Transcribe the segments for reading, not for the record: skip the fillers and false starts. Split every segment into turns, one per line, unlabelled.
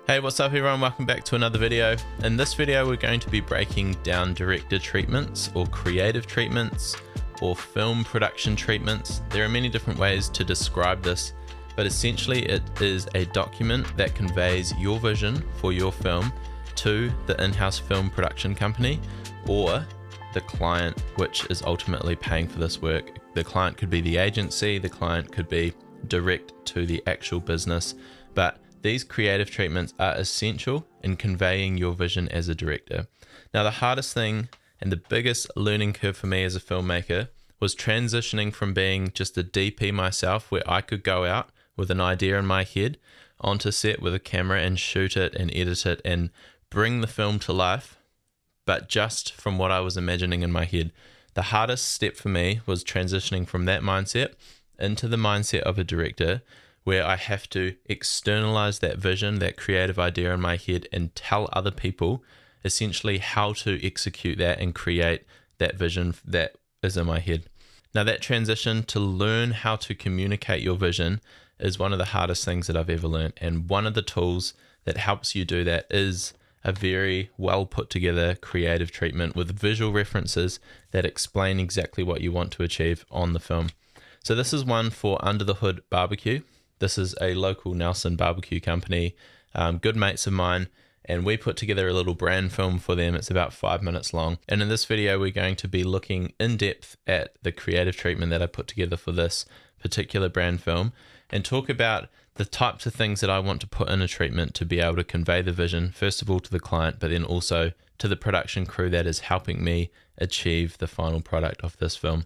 Hey, what's up everyone? Welcome back to another video. In this video, we're going to be breaking down director treatments or creative treatments or film production treatments. There are many different ways to describe this, but essentially it is a document that conveys your vision for your film to the in-house film production company or the client, which is ultimately paying for this work. The client could be the agency, the client could be direct to the actual business, but these creative treatments are essential in conveying your vision as a director. Now, the hardest thing and the biggest learning curve for me as a filmmaker was transitioning from being just a DP myself, where I could go out with an idea in my head onto set with a camera and shoot it and edit it and bring the film to life, but just from what I was imagining in my head. The hardest step for me was transitioning from that mindset into the mindset of a director, where I have to externalize that vision, that creative idea in my head, and tell other people essentially how to execute that and create that vision that is in my head. Now, that transition to learn how to communicate your vision is one of the hardest things that I've ever learned. And one of the tools that helps you do that is a very well put together creative treatment with visual references that explain exactly what you want to achieve on the film. So this is one for Under the Hood BBQ. This is a local Nelson barbecue company, good mates of mine, and we put together a little brand film for them. It's about 5 minutes long. And in this video, we're going to be looking in depth at the creative treatment that I put together for this particular brand film and talk about the types of things that I want to put in a treatment to be able to convey the vision, first of all to the client, but then also to the production crew that is helping me achieve the final product of this film.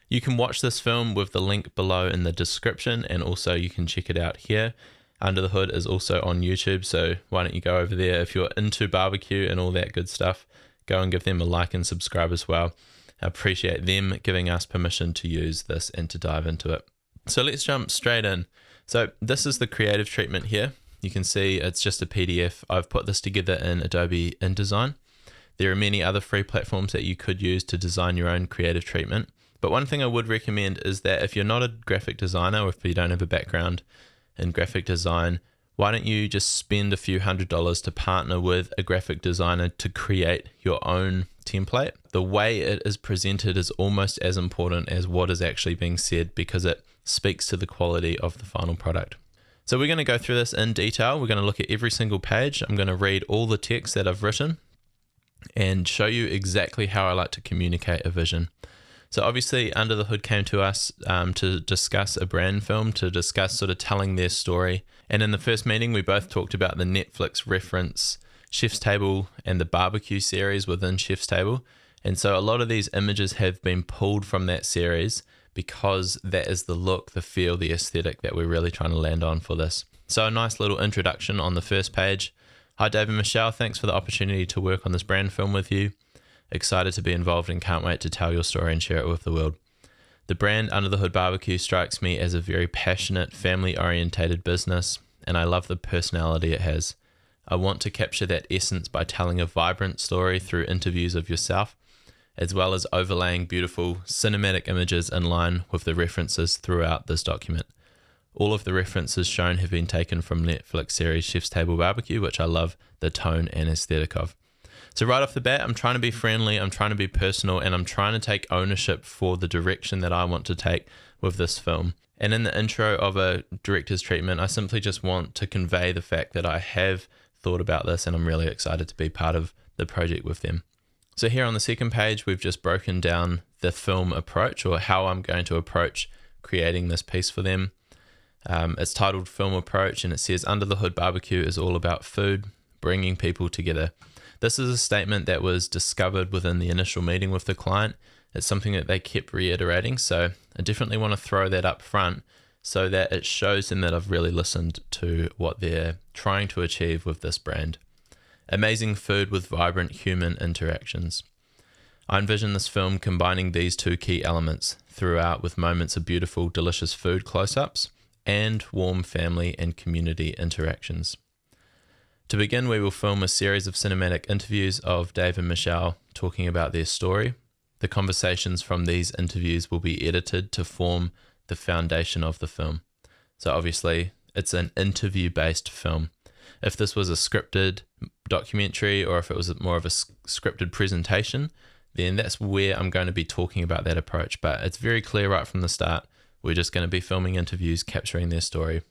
You can watch this film with the link below in the description, and also you can check it out here. Under the Hood is also on YouTube, so why don't you go over there. If you're into barbecue and all that good stuff, go and give them a like and subscribe as well. I appreciate them giving us permission to use this and to dive into it. So let's jump straight in. So this is the creative treatment here. You can see it's just a PDF. I've put this together in Adobe InDesign. There are many other free platforms that you could use to design your own creative treatment. But one thing I would recommend is that if you're not a graphic designer or if you don't have a background in graphic design, why don't you just spend a few $100s to partner with a graphic designer to create your own template? The way it is presented is almost as important as what is actually being said, because it speaks to the quality of the final product. So we're going to go through this in detail. We're going to look at every single page. I'm going to read all the text that I've written and show you exactly how I like to communicate a vision. So obviously Under the Hood came to us to discuss a brand film, to discuss sort of telling their story. And in the first meeting, we both talked about the Netflix reference Chef's Table and the barbecue series within Chef's Table. And so a lot of these images have been pulled from that series because that is the look, the feel, the aesthetic that we're really trying to land on for this. So a nice little introduction on the first page. Hi, Dave and Michelle. Thanks for the opportunity to work on this brand film with you. Excited to be involved and can't wait to tell your story and share it with the world. The brand Under the Hood BBQ strikes me as a very passionate, family-orientated business, and I love the personality it has. I want to capture that essence by telling a vibrant story through interviews of yourself, as well as overlaying beautiful cinematic images in line with the references throughout this document. All of the references shown have been taken from Netflix series Chef's Table Barbecue, which I love the tone and aesthetic of. So right off the bat, I'm trying to be friendly, I'm trying to be personal, and I'm trying to take ownership for the direction that I want to take with this film. And in the intro of a director's treatment, I simply just want to convey the fact that I have thought about this and I'm really excited to be part of the project with them. So here on the second page, we've just broken down the film approach, or how I'm going to approach creating this piece for them. It's titled Film Approach, and it says Under the Hood BBQ is all about food, bringing people together. This is a statement that was discovered within the initial meeting with the client. It's something that they kept reiterating, so I definitely want to throw that up front so that it shows them that I've really listened to what they're trying to achieve with this brand. Amazing food with vibrant human interactions. I envision this film combining these two key elements throughout, with moments of beautiful, delicious food close-ups and warm family and community interactions. To begin, we will film a series of cinematic interviews of Dave and Michelle talking about their story. The conversations from these interviews will be edited to form the foundation of the film. So obviously, it's an interview-based film. If this was a scripted documentary or if it was more of a scripted presentation, then that's where I'm going to be talking about that approach. But it's very clear right from the start, we're just going to be filming interviews, capturing their story.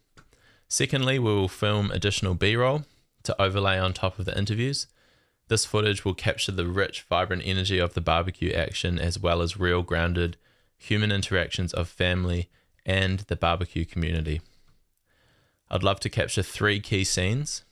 Secondly, we will film additional B-roll to overlay on top of the interviews. This footage will capture the rich, vibrant energy of the barbecue action, as well as real, grounded human interactions of family and the barbecue community. I'd love to capture 3 key scenes,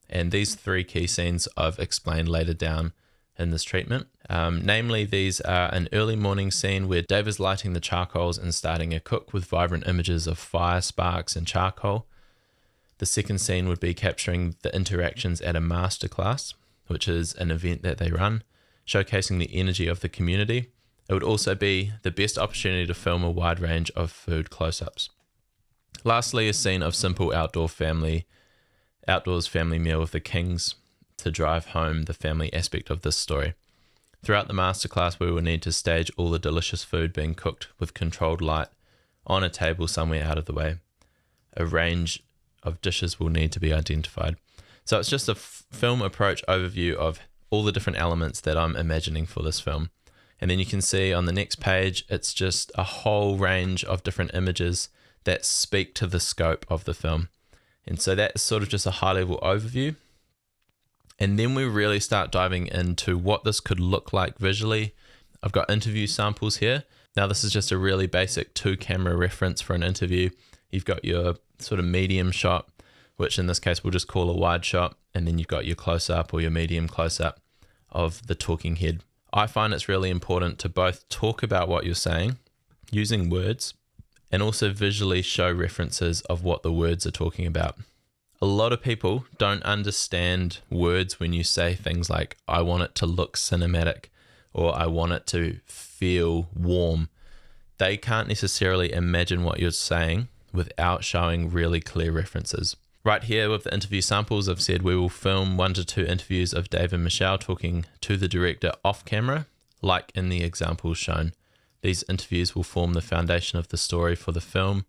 and these 3 key scenes I've explained later down in this treatment. Namely, these are an early morning scene where Dave is lighting the charcoals and starting a cook with vibrant images of fire, sparks, and charcoal. The second scene would be capturing the interactions at a masterclass, which is an event that they run, showcasing the energy of the community. It would also be the best opportunity to film a wide range of food close-ups. Lastly, a scene of simple outdoors family meal with the Kings to drive home the family aspect of this story. Throughout the masterclass, we will need to stage all the delicious food being cooked with controlled light on a table somewhere out of the way. A range of dishes will need to be identified. So it's just a film approach overview of all the different elements that I'm imagining for this film. And then you can see on the next page, it's just a whole range of different images that speak to the scope of the film. And so that's sort of just a high level overview. And then we really start diving into what this could look like visually. I've got interview samples here. Now this is just a really basic 2-camera reference for an interview. You've got your sort of medium shot, which in this case we'll just call a wide shot. And then you've got your close-up or your medium close-up of the talking head. I find it's really important to both talk about what you're saying using words and also visually show references of what the words are talking about. A lot of people don't understand words when you say things like, I want it to look cinematic or I want it to feel warm. They can't necessarily imagine what you're saying without showing really clear references. Right here with the interview samples, I've said we will film 1 to 2 interviews of Dave and Michelle talking to the director off camera, like in the examples shown. These interviews will form the foundation of the story for the film,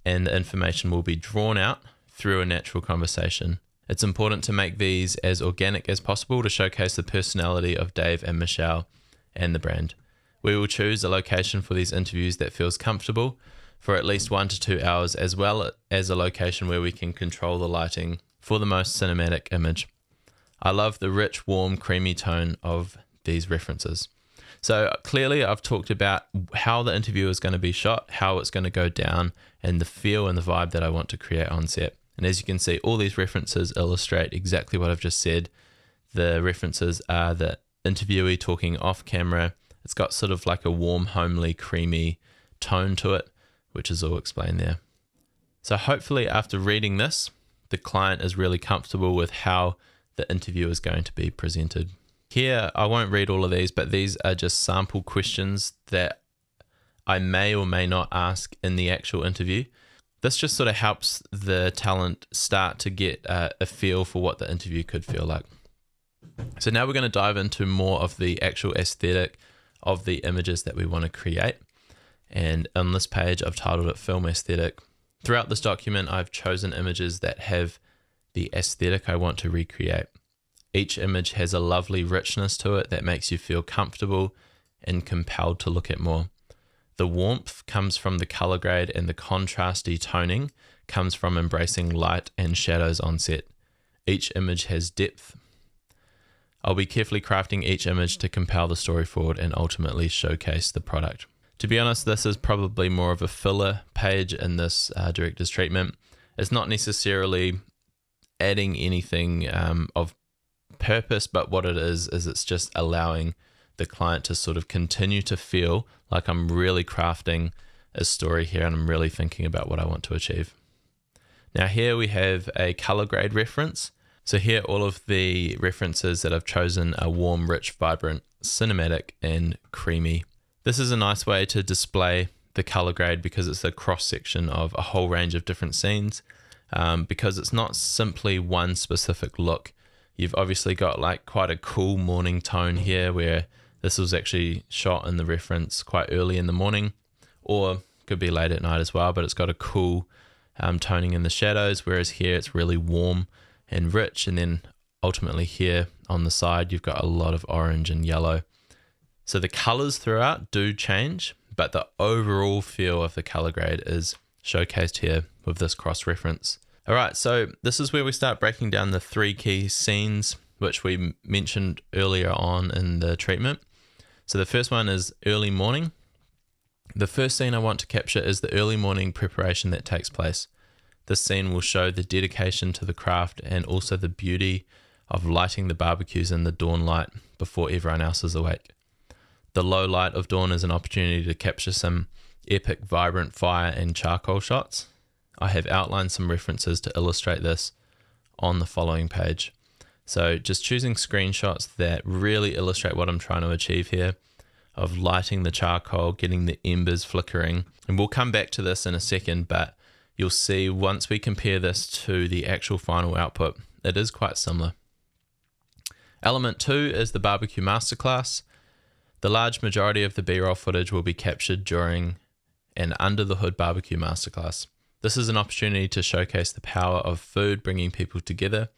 and the information will be drawn out through a natural conversation. It's important to make these as organic as possible to showcase the personality of Dave and Michelle and the brand. We will choose a location for these interviews that feels comfortable for at least 1 to 2 hours, as well as a location where we can control the lighting for the most cinematic image. I love the rich, warm, creamy tone of these references. So clearly I've talked about how the interview is going to be shot, how it's going to go down, and the feel and the vibe that I want to create on set. And as you can see, all these references illustrate exactly what I've just said. The references are the interviewee talking off camera. It's got sort of like a warm, homely, creamy tone to it, which is all explained there. So hopefully after reading this, the client is really comfortable with how the interview is going to be presented. Here, I won't read all of these, but these are just sample questions that I may or may not ask in the actual interview. This just sort of helps the talent start to get a feel for what the interview could feel like. So now we're going to dive into more of the actual aesthetic of the images that we want to create. And on this page, I've titled it Film Aesthetic. Throughout this document, I've chosen images that have the aesthetic I want to recreate. Each image has a lovely richness to it that makes you feel comfortable and compelled to look at more. The warmth comes from the color grade, and the contrasty toning comes from embracing light and shadows on set. Each image has depth. I'll be carefully crafting each image to compel the story forward and ultimately showcase the product. To be honest, this is probably more of a filler page in this director's treatment. It's not necessarily adding anything of purpose, but what it is it's just allowing the client to sort of continue to feel like I'm really crafting a story here and I'm really thinking about what I want to achieve. Now here we have a color grade reference. So here all of the references that I've chosen are warm, rich, vibrant, cinematic, and creamy. This is a nice way to display the color grade because it's a cross section of a whole range of different scenes, because it's not simply one specific look. You've obviously got like quite a cool morning tone here where this was actually shot in the reference quite early in the morning, or could be late at night as well, but it's got a cool toning in the shadows, whereas here it's really warm and rich, and then ultimately here on the side you've got a lot of orange and yellow. So the colors throughout do change, but the overall feel of the color grade is showcased here with this cross-reference. All right, so this is where we start breaking down the 3 key scenes, which we mentioned earlier on in the treatment. So the first one is early morning. The first scene I want to capture is the early morning preparation that takes place. This scene will show the dedication to the craft and also the beauty of lighting the barbecues in the dawn light before everyone else is awake. The low light of dawn is an opportunity to capture some epic, vibrant fire and charcoal shots. I have outlined some references to illustrate this on the following page. So just choosing screenshots that really illustrate what I'm trying to achieve here, of lighting the charcoal, getting the embers flickering. And we'll come back to this in a second, but you'll see once we compare this to the actual final output, it is quite similar. Element 2 is the barbecue masterclass. The large majority of the B-roll footage will be captured during an Under the Hood BBQ masterclass. This is an opportunity to showcase the power of food bringing people together.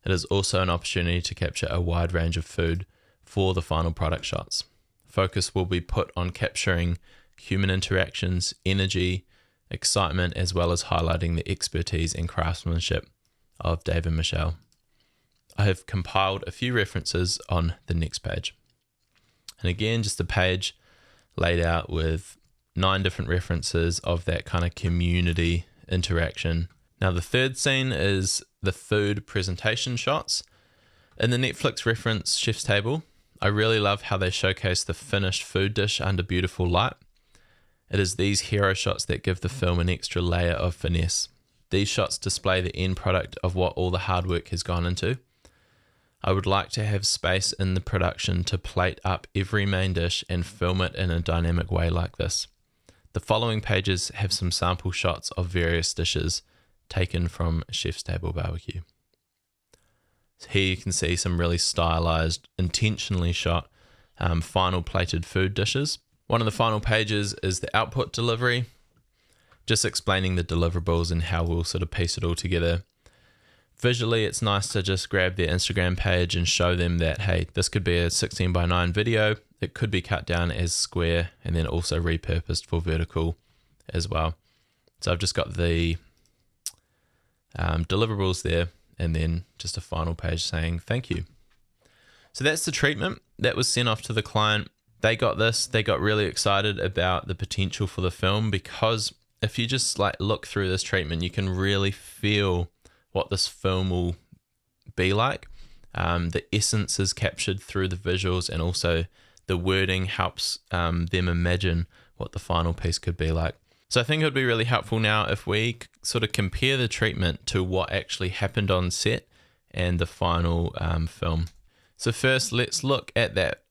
It is also an opportunity to capture a wide range of food for the final product shots. Focus will be put on capturing human interactions, energy, excitement, as well as highlighting the expertise and craftsmanship of Dave and Michelle. I have compiled a few references on the next page. And again, just a page laid out with 9 different references of that kind of community interaction. Now, the third scene is the food presentation shots. In the Netflix reference Chef's Table, I really love how they showcase the finished food dish under beautiful light. It is these hero shots that give the film an extra layer of finesse. These shots display the end product of what all the hard work has gone into. I would like to have space in the production to plate up every main dish and film it in a dynamic way like this. The following pages have some sample shots of various dishes taken from Chef's Table Barbecue. So here you can see some really stylized, intentionally shot final plated food dishes. One of the final pages is the output delivery, just explaining the deliverables and how we'll sort of piece it all together. Visually, it's nice to just grab their Instagram page and show them that, hey, this could be a 16:9 video. It could be cut down as square and then also repurposed for vertical as well. So I've just got the deliverables there and then just a final page saying thank you. So that's the treatment that was sent off to the client. They got this. They got really excited about the potential for the film, because if you just like look through this treatment, you can really feel what this film will be like. The essence is captured through the visuals, and also the wording helps them imagine what the final piece could be like. So I think it would be really helpful now if we sort of compare the treatment to what actually happened on set and the final film. So first, let's look at that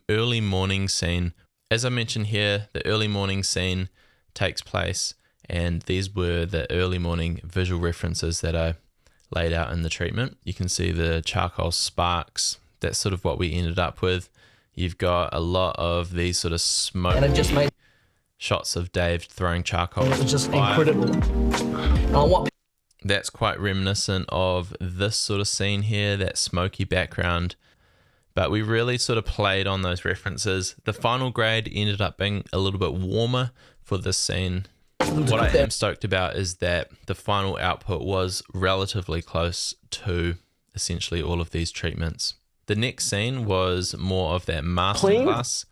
early morning scene. As I mentioned here, the early morning scene takes place, and these were the early morning visual references that I laid out in the treatment. You can see the charcoal sparks. That's sort of what we ended up with. You've got a lot of these sort of smoke shots of Dave throwing charcoal.
It was just incredible.
That's quite reminiscent of this sort of scene here, that smoky background. But we really sort of played on those references. The final grade ended up being a little bit warmer for this scene. What I am stoked about is that the final output was relatively close to essentially all of these treatments. The next scene was more of that masterclass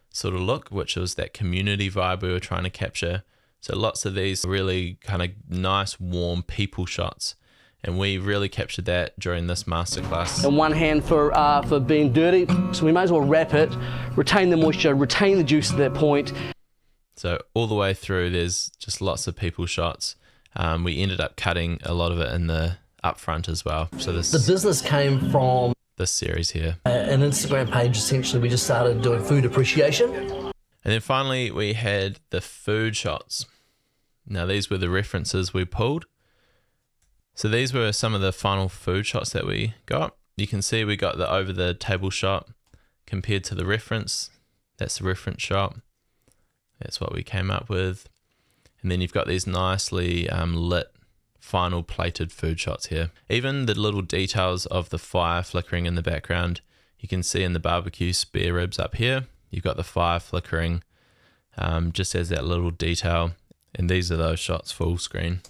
sort of look, which was that community vibe we were trying to capture. So lots of these really kind of nice, warm people shots. And we really captured that during this masterclass.
And one hand for being dirty. So we may as well wrap it, retain the moisture, retain the juice at that point.
So all the way through, there's just lots of people shots. We ended up cutting a lot of it in the upfront as well. So the
business came from
this series here.
An Instagram page. Essentially, we just started doing food appreciation.
And then finally, we had the food shots. Now these were the references we pulled. So these were some of the final food shots that we got. You can see we got the over the table shot compared to the reference. That's the reference shot. That's what we came up with. And then you've got these nicely lit final plated food shots here. Even the little details of the fire flickering in the background, you can see in the barbecue spare ribs up here, you've got the fire flickering just as that little detail, and these are those shots full screen.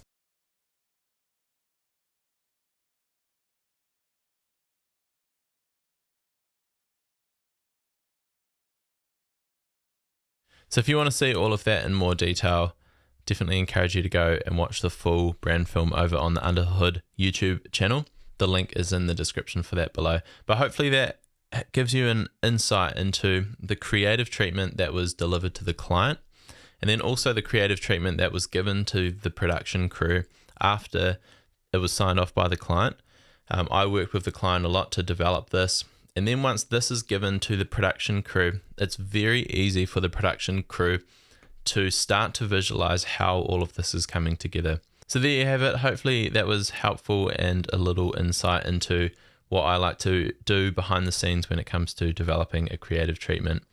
So if you want to see all of that in more detail, definitely encourage you to go and watch the full brand film over on the Under The Hood YouTube channel. The link is in the description for that below. But hopefully that gives you an insight into the creative treatment that was delivered to the client, and then also the creative treatment that was given to the production crew after it was signed off by the client. I worked with the client a lot to develop this. And then once this is given to the production crew, it's very easy for the production crew to start to visualize how all of this is coming together. So there you have it. Hopefully that was helpful and a little insight into what I like to do behind the scenes when it comes to developing a creative treatment.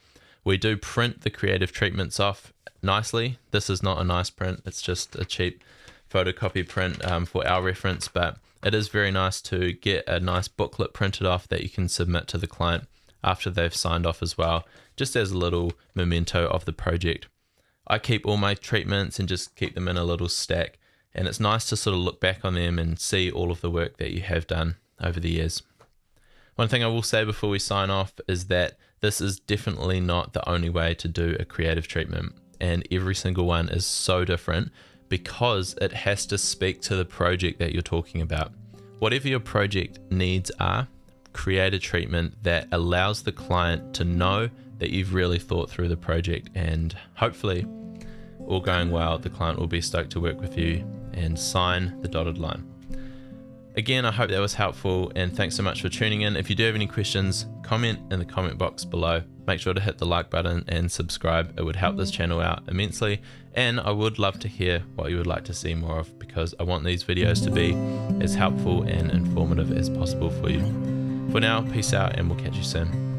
We do print the creative treatments off nicely. This is not a nice print. It's just a cheap photocopy print for our reference, but it is very nice to get a nice booklet printed off that you can submit to the client after they've signed off as well, just as a little memento of the project. I keep all my treatments and just keep them in a little stack, and it's nice to sort of look back on them and see all of the work that you have done over the years. One thing I will say before we sign off is that this is definitely not the only way to do a creative treatment, and every single one is so different because it has to speak to the project that you're talking about. Whatever your project needs are, create a treatment that allows the client to know that you've really thought through the project, and hopefully, all going well, the client will be stoked to work with you and sign the dotted line. Again, I hope that was helpful, and thanks so much for tuning in. If you do have any questions, comment in the comment box below. Make sure to hit the like button and subscribe. It would help this channel out immensely, and I would love to hear what you would like to see more of, because I want these videos to be as helpful and informative as possible for you. For now, peace out, and we'll catch you soon.